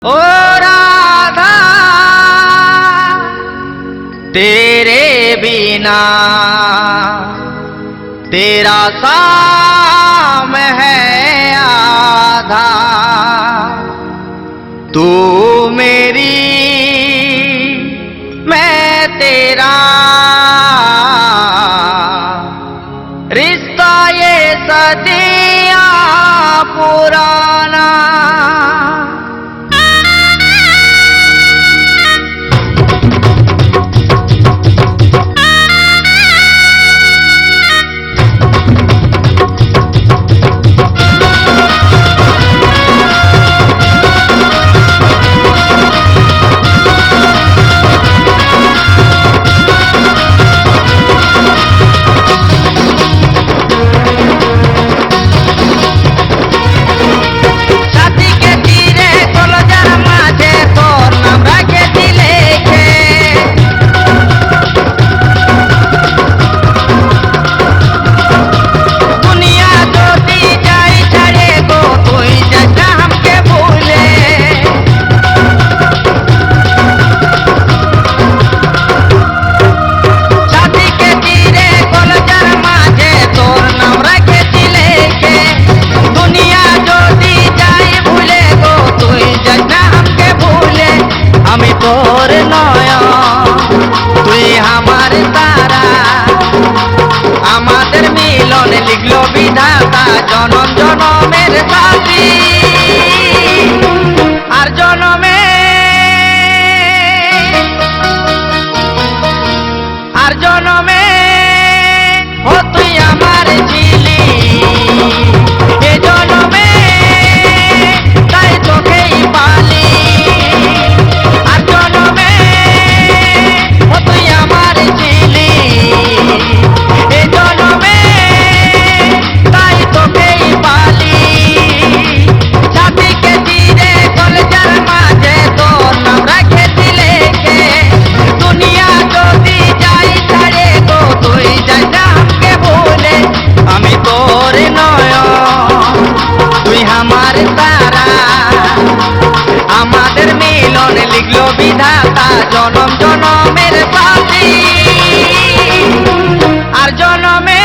ओ राधा तेरे बिना तेरा साम है आधा। तू मेरी मैं तेरा रिश्ता ये सदियां पुराना। আমাদের মিলন লিখলো বিধাতা জনম জনমের সাথী। আর জনমে ও তুই আমার ছিলি এ জনমে তাই তোকেই পালি। আর জনমে ও তুই আমার ছিলি আমাদের মিলন লিখলো বিধাতা জনম জনমের সাথী। আর জনমে